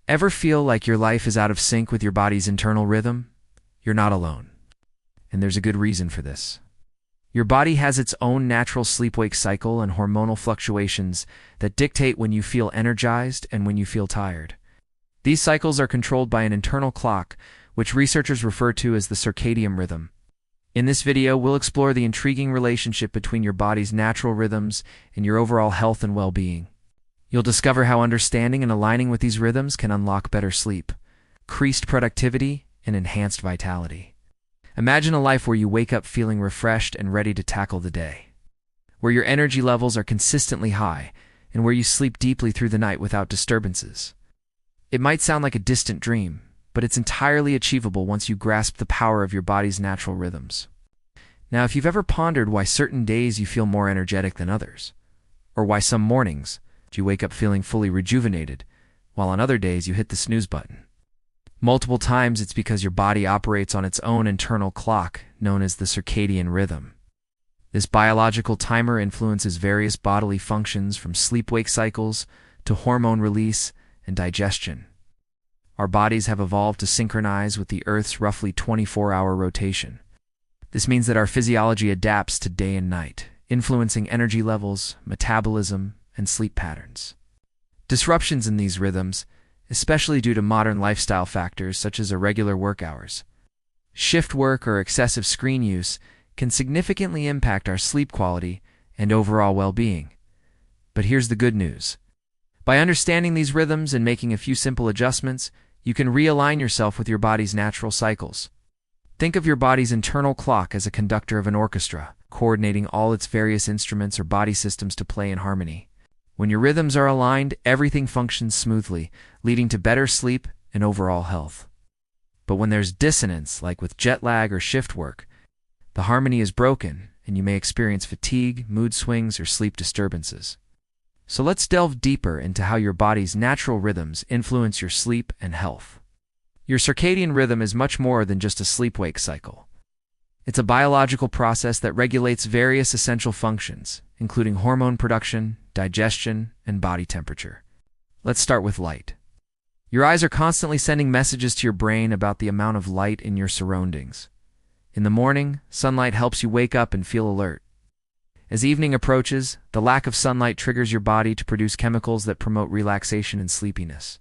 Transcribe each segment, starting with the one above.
Ever feel like your life is out of sync with your body's internal rhythm? You're not alone. And there's a good reason for this. Your body has its own natural sleep-wake cycle and hormonal fluctuations that dictate when you feel energized and when you feel tired. These cycles are controlled by an internal clock, which researchers refer to as the circadian rhythm. In this video, we'll explore the intriguing relationship between your body's natural rhythms and your overall health and well-being. You'll discover how understanding and aligning with these rhythms can unlock better sleep, increased productivity, and enhanced vitality. Imagine a life where you wake up feeling refreshed and ready to tackle the day, where your energy levels are consistently high, and where you sleep deeply through the night without disturbances. It might sound like a distant dream, but it's entirely achievable once you grasp the power of your body's natural rhythms. Now, if you've ever pondered why certain days you feel more energetic than others, or why some mornings you wake up feeling fully rejuvenated, while on other days you hit the snooze button. Multiple times it's because your body operates on its own internal clock, known as the circadian rhythm. This biological timer influences various bodily functions from sleep-wake cycles to hormone release and digestion. Our bodies have evolved to synchronize with the Earth's roughly 24-hour rotation. This means that our physiology adapts to day and night, influencing energy levels, metabolism, and sleep patterns. Disruptions in these rhythms, especially due to modern lifestyle factors such as irregular work hours, shift work, or excessive screen use, can significantly impact our sleep quality and overall well-being. But here's the good news. By understanding these rhythms and making a few simple adjustments, you can realign yourself with your body's natural cycles. Think of your body's internal clock as a conductor of an orchestra, coordinating all its various instruments or body systems to play in harmony. When your rhythms are aligned, everything functions smoothly, leading to better sleep and overall health. But when there's dissonance, like with jet lag or shift work, the harmony is broken, and you may experience fatigue, mood swings, or sleep disturbances. So let's delve deeper into how your body's natural rhythms influence your sleep and health. Your circadian rhythm is much more than just a sleep-wake cycle. It's a biological process that regulates various essential functions, including hormone production, digestion, and body temperature. Let's start with light. Your eyes are constantly sending messages to your brain about the amount of light in your surroundings. In the morning, sunlight helps you wake up and feel alert. As evening approaches, the lack of sunlight triggers your body to produce chemicals that promote relaxation and sleepiness.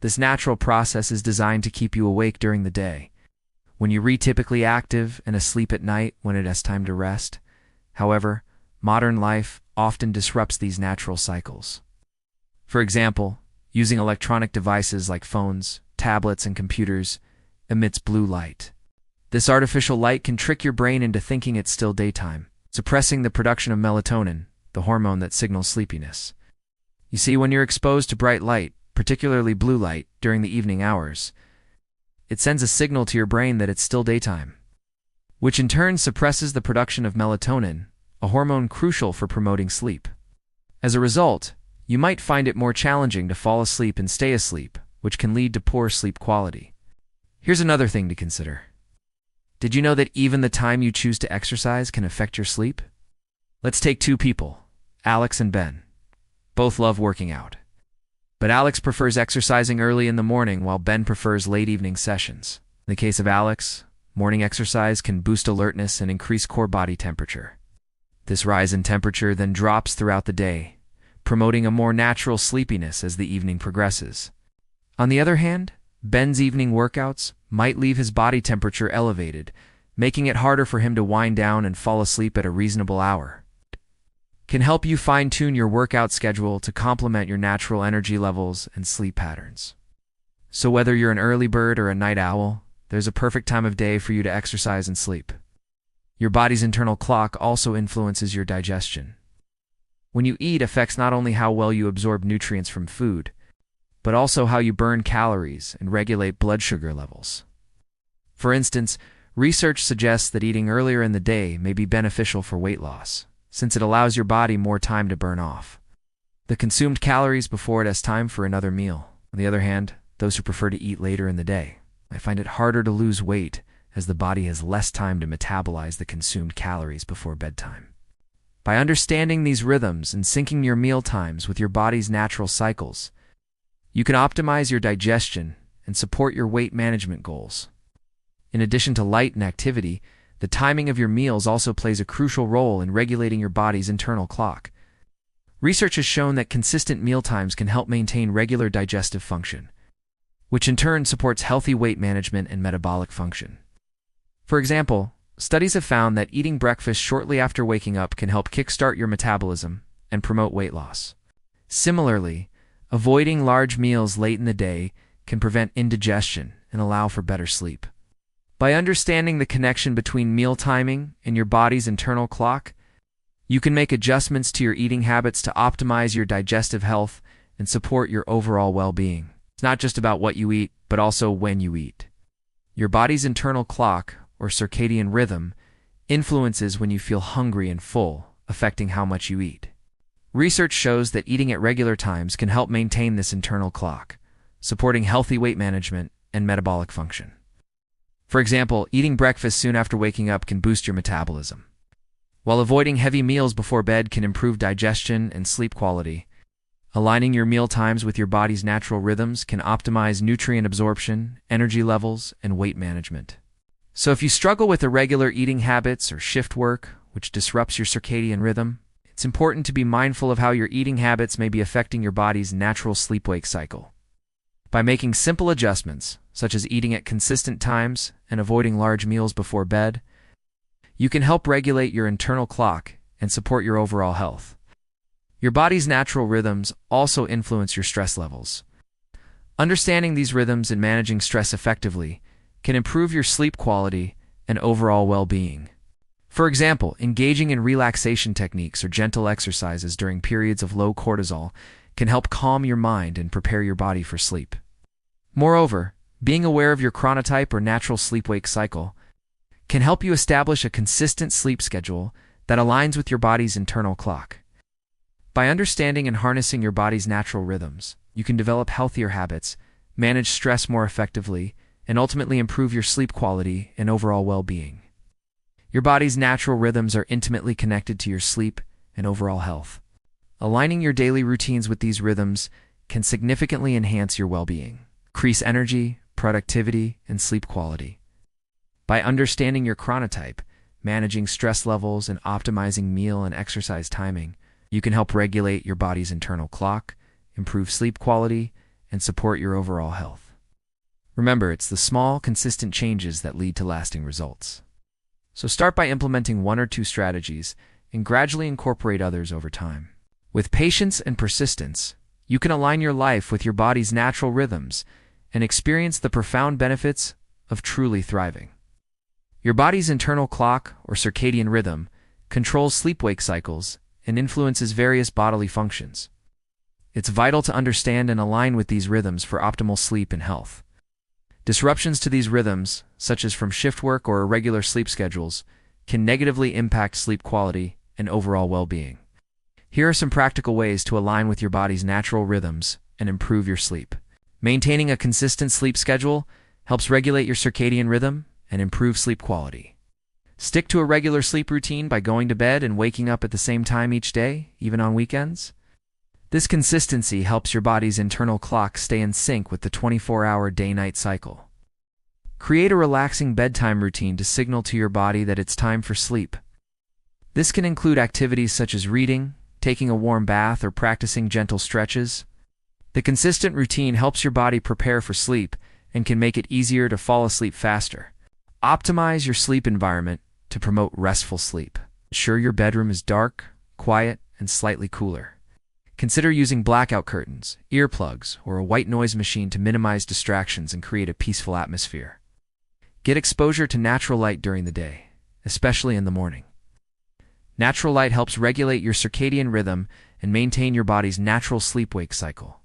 This natural process is designed to keep you awake during the day, when you're typically active and asleep at night when it has time to rest. However, modern life often disrupts these natural cycles. For example, using electronic devices like phones, tablets, and computers emits blue light. This artificial light can trick your brain into thinking it's still daytime, suppressing the production of melatonin, the hormone that signals sleepiness. You see, when you're exposed to bright light, particularly blue light, during the evening hours, it sends a signal to your brain that it's still daytime, which in turn suppresses the production of melatonin, a hormone crucial for promoting sleep. As a result, you might find it more challenging to fall asleep and stay asleep, which can lead to poor sleep quality. Here's another thing to consider. Did you know that even the time you choose to exercise can affect your sleep? Let's take two people, Alex and Ben. Both love working out. But Alex prefers exercising early in the morning while Ben prefers late evening sessions. In the case of Alex, morning exercise can boost alertness and increase core body temperature. This rise in temperature then drops throughout the day, promoting a more natural sleepiness as the evening progresses. On the other hand, Ben's evening workouts might leave his body temperature elevated, making it harder for him to wind down and fall asleep at a reasonable hour. Can help you fine-tune your workout schedule to complement your natural energy levels and sleep patterns. So whether you're an early bird or a night owl, there's a perfect time of day for you to exercise and sleep. Your body's internal clock also influences your digestion. When you eat affects not only how well you absorb nutrients from food, but also how you burn calories and regulate blood sugar levels. For instance, research suggests that eating earlier in the day may be beneficial for weight loss, since it allows your body more time to burn off the consumed calories before it has time for another meal. On the other hand, those who prefer to eat later in the day might find it harder to lose weight as the body has less time to metabolize the consumed calories before bedtime. By understanding these rhythms and syncing your meal times with your body's natural cycles, You can optimize your digestion and support your weight management goals. In addition to light and activity, the timing of your meals also plays a crucial role in regulating your body's internal clock. Research has shown that consistent meal times can help maintain regular digestive function, which in turn supports healthy weight management and metabolic function. For example, studies have found that eating breakfast shortly after waking up can help kickstart your metabolism and promote weight loss. Similarly, avoiding large meals late in the day can prevent indigestion and allow for better sleep. By understanding the connection between meal timing and your body's internal clock, you can make adjustments to your eating habits to optimize your digestive health and support your overall well-being. It's not just about what you eat, but also when you eat. Your body's internal clock, or circadian rhythm, influences when you feel hungry and full, affecting how much you eat. Research shows that eating at regular times can help maintain this internal clock, supporting healthy weight management and metabolic function. For example, eating breakfast soon after waking up can boost your metabolism, while avoiding heavy meals before bed can improve digestion and sleep quality. Aligning your meal times with your body's natural rhythms can optimize nutrient absorption, energy levels, and weight management. So if you struggle with irregular eating habits or shift work, which disrupts your circadian rhythm, it's important to be mindful of how your eating habits may be affecting your body's natural sleep-wake cycle. By making simple adjustments, such as eating at consistent times and avoiding large meals before bed, you can help regulate your internal clock and support your overall health. Your body's natural rhythms also influence your stress levels. Understanding these rhythms and managing stress effectively can improve your sleep quality and overall well-being. For example, engaging in relaxation techniques or gentle exercises during periods of low cortisol can help calm your mind and prepare your body for sleep. Moreover, being aware of your chronotype or natural sleep-wake cycle can help you establish a consistent sleep schedule that aligns with your body's internal clock. By understanding and harnessing your body's natural rhythms, you can develop healthier habits, manage stress more effectively, and ultimately improve your sleep quality and overall well-being. Your body's natural rhythms are intimately connected to your sleep and overall health. Aligning your daily routines with these rhythms can significantly enhance your well-being, increase energy, productivity, and sleep quality. By understanding your chronotype, managing stress levels, and optimizing meal and exercise timing, you can help regulate your body's internal clock, improve sleep quality, and support your overall health. Remember, it's the small, consistent changes that lead to lasting results. So start by implementing one or two strategies and gradually incorporate others over time. With patience and persistence, you can align your life with your body's natural rhythms and experience the profound benefits of truly thriving. Your body's internal clock, or circadian rhythm, controls sleep-wake cycles and influences various bodily functions. It's vital to understand and align with these rhythms for optimal sleep and health. Disruptions to these rhythms, such as from shift work or irregular sleep schedules, can negatively impact sleep quality and overall well-being. Here are some practical ways to align with your body's natural rhythms and improve your sleep. Maintaining a consistent sleep schedule helps regulate your circadian rhythm and improve sleep quality. Stick to a regular sleep routine by going to bed and waking up at the same time each day, even on weekends. This consistency helps your body's internal clock stay in sync with the 24-hour day-night cycle. Create a relaxing bedtime routine to signal to your body that it's time for sleep. This can include activities such as reading, taking a warm bath, or practicing gentle stretches. The consistent routine helps your body prepare for sleep and can make it easier to fall asleep faster. Optimize your sleep environment to promote restful sleep. Ensure your bedroom is dark, quiet, and slightly cooler. Consider using blackout curtains, earplugs, or a white noise machine to minimize distractions and create a peaceful atmosphere. Get exposure to natural light during the day, especially in the morning. Natural light helps regulate your circadian rhythm and maintain your body's natural sleep-wake cycle.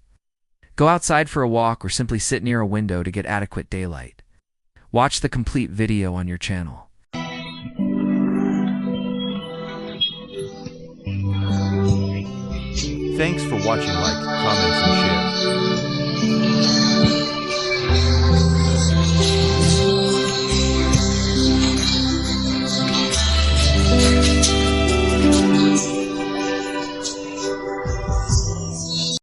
Go outside for a walk or simply sit near a window to get adequate daylight. Watch the complete video on your channel. Thanks for watching. Like, comment,